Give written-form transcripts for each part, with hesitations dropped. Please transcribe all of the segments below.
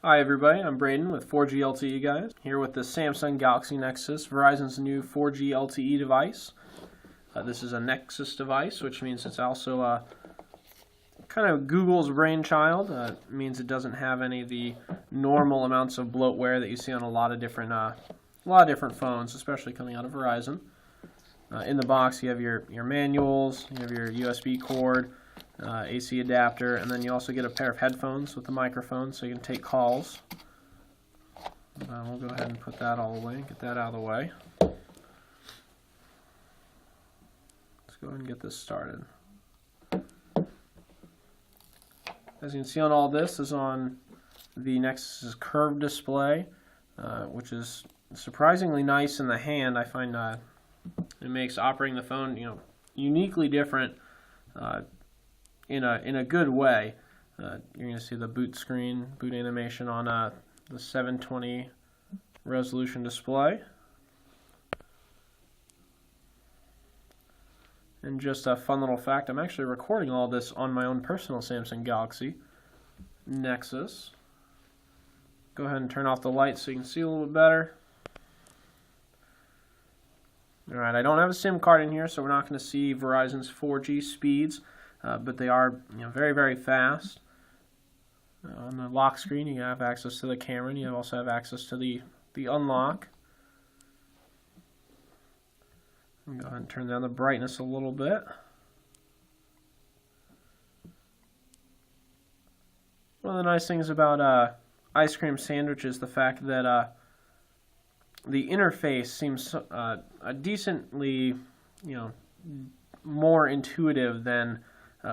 Hi everybody, I'm Braden with 4GLTEGuys, here with the Samsung Galaxy Nexus, Verizon's new 4G LTE device. This is a Nexus device, which means it's also kind of Google's brainchild. It means it doesn't have any of the normal amounts of bloatware that you see on a lot of different phones, especially coming out of Verizon. In the box you have your manuals, you have your USB cord, AC adapter, and then you also get a pair of headphones with a microphone so you can take calls. We'll go ahead and put that all away, get that out of the way. Let's go ahead and get this started. As you can see on all this is on the Nexus's curved display, which is surprisingly nice in the hand. I find it makes operating the phone, uniquely different in a good way. You're going to see the boot animation on the 720 resolution display. And just a fun little fact, I'm actually recording all this on my own personal Samsung Galaxy Nexus. Go ahead and turn off the light so you can see a little bit better. Alright, I don't have a SIM card in here, so we're not going to see Verizon's 4G speeds, but they are very, very fast. On the lock screen, you have access to the camera, and you also have access to the unlock. Go ahead and turn down the brightness a little bit. One of the nice things about Ice Cream Sandwich is the fact that the interface seems decently, more intuitive than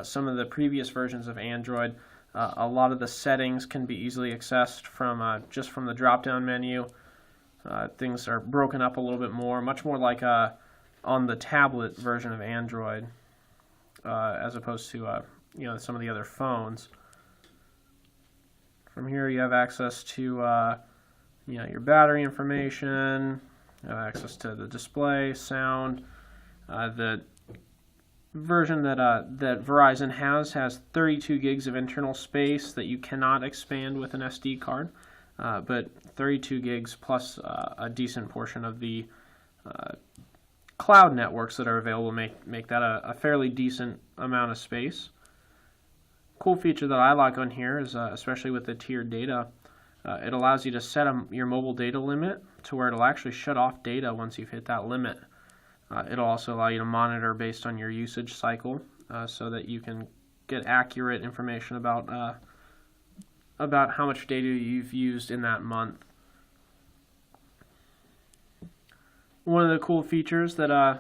some of the previous versions of Android. A lot of the settings can be easily accessed from just from the drop-down menu. Things are broken up a little bit more, much more like on the tablet version of Android, as opposed to some of the other phones. From here, you have access to your battery information, access to the display, sound. The version that Verizon has 32 gigs of internal space that you cannot expand with an SD card, but 32 gigs plus a decent portion of the cloud networks that are available make that a fairly decent amount of space. Cool feature that I like on here is, especially with the tiered data, it allows you to set your mobile data limit to where it'll actually shut off data once you've hit that limit. It'll also allow you to monitor based on your usage cycle, so that you can get accurate information about how much data you've used in that month. One of the cool features that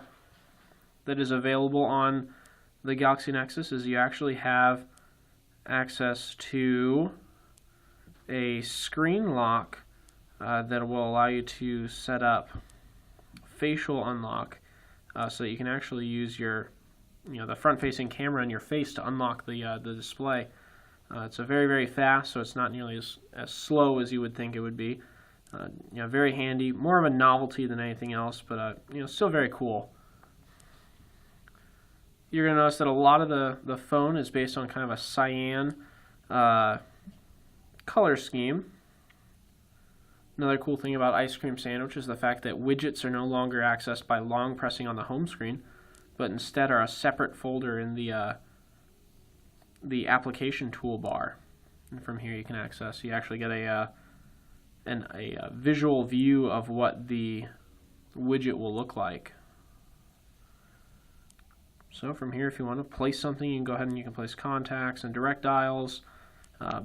is available on the Galaxy Nexus is you actually have access to a screen lock that will allow you to set up facial unlock, so that you can actually use your the front-facing camera in your face to unlock the display. It's a very, very fast, so it's not nearly as slow as you would think it would be. Very handy, more of a novelty than anything else, but still very cool. You're going to notice that a lot of the phone is based on kind of a cyan color scheme. Another cool thing about Ice Cream Sandwich is the fact that widgets are no longer accessed by long pressing on the home screen, but instead are a separate folder in the application toolbar. And from here you can access. You actually get a visual view of what the widget will look like. So from here, if you want to place something, you can go ahead and you can place contacts and direct dials.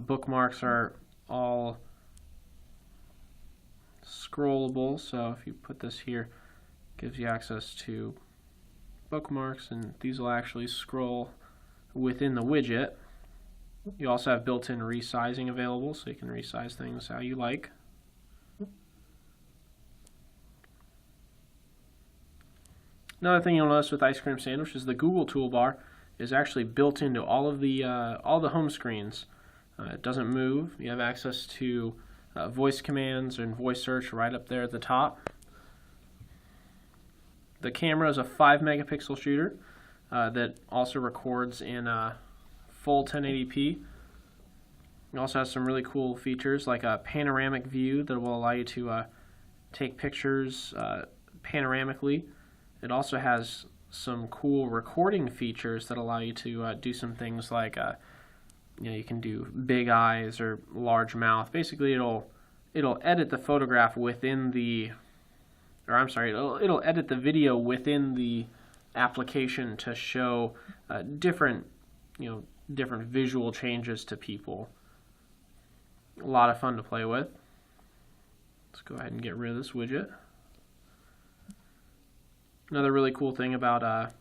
Bookmarks are all scrollable, so if you put this here, it gives you access to bookmarks, and these will actually scroll within the widget. You also have built-in resizing available, so you can resize things how you like. Another thing you'll notice with Ice Cream Sandwich is the Google toolbar is actually built into all the home screens. It doesn't move. You have access to voice commands and voice search right up there at the top. The camera is a 5-megapixel shooter that also records in full 1080p. It also has some really cool features like a panoramic view that will allow you to take pictures panoramically. It also has some cool recording features that allow you to do some things like you can do big eyes or large mouth. Basically, it'll edit the photograph within the, or I'm sorry, it'll edit the video within the application to show different visual changes to people. A lot of fun to play with. Let's go ahead and get rid of this widget. Another really cool thing about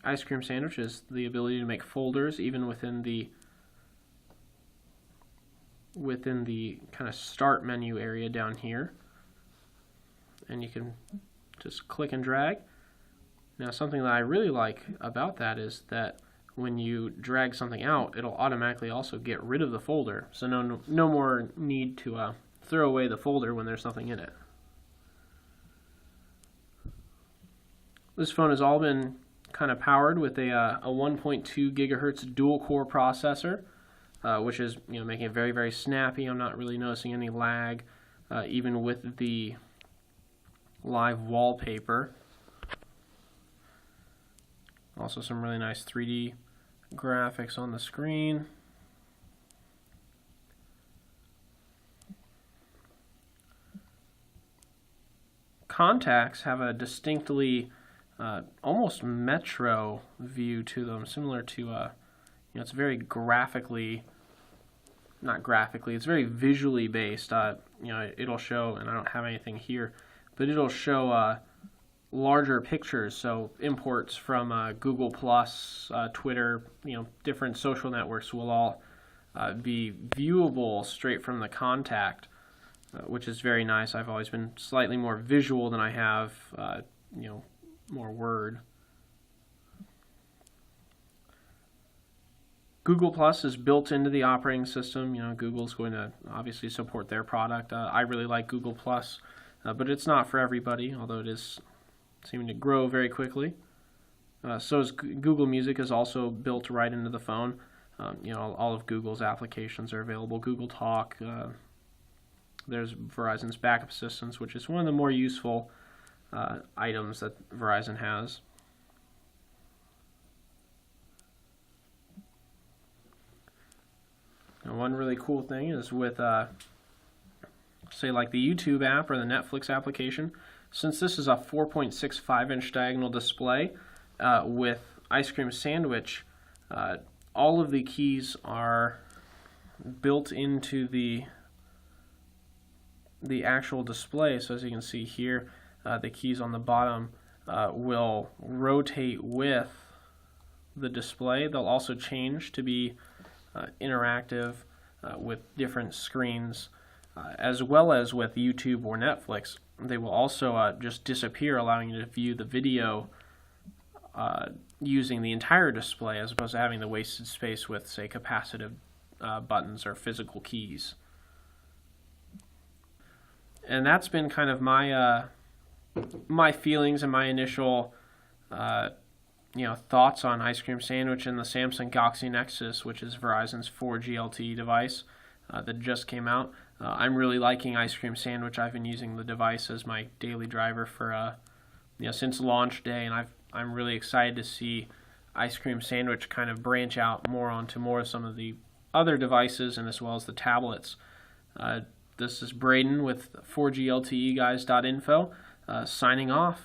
Ice Cream Sandwich is the ability to make folders even within the kind of start menu area down here. And you can just click and drag. Now, something that I really like about that is that when you drag something out, it'll automatically also get rid of the folder. So no more need to throw away the folder when there's nothing in it. This phone has all been kind of powered with a 1.2 gigahertz dual core processor, which is making it very, very snappy. I'm not really noticing any lag, even with the live wallpaper. Also some really nice 3D graphics on the screen. Contacts have a distinctly almost metro view to them, similar to it's very graphically, not graphically, it's very visually based. It'll show, and I don't have anything here, but it'll show larger pictures, so imports from Google Plus, Twitter, different social networks will all be viewable straight from the contact, which is very nice. I've always been slightly more visual than I have, more word. Google Plus is built into the operating system. Google's going to obviously support their product. I really like Google Plus, but it's not for everybody, although it is seeming to grow very quickly. So is Google Music is also built right into the phone. All of Google's applications are available. Google Talk. There's Verizon's backup assistance, which is one of the more useful items that Verizon has. And one really cool thing is with, say, like the YouTube app or the Netflix application, since this is a 4.65-inch diagonal display with Ice Cream Sandwich, all of the keys are built into the actual display. So as you can see here, the keys on the bottom will rotate with the display. They'll also change to be interactive with different screens, as well as with YouTube or Netflix. They will also just disappear, allowing you to view the video using the entire display, as opposed to having the wasted space with, say, capacitive buttons or physical keys. And that's been kind of my my feelings and my initial thoughts on Ice Cream Sandwich and the Samsung Galaxy Nexus, which is Verizon's 4G LTE device that just came out. I'm really liking Ice Cream Sandwich. I've been using the device as my daily driver for since launch day, and I'm really excited to see Ice Cream Sandwich kind of branch out more onto more of some of the other devices, and as well as the tablets. This is Braden with 4GLTEguys.info, signing off.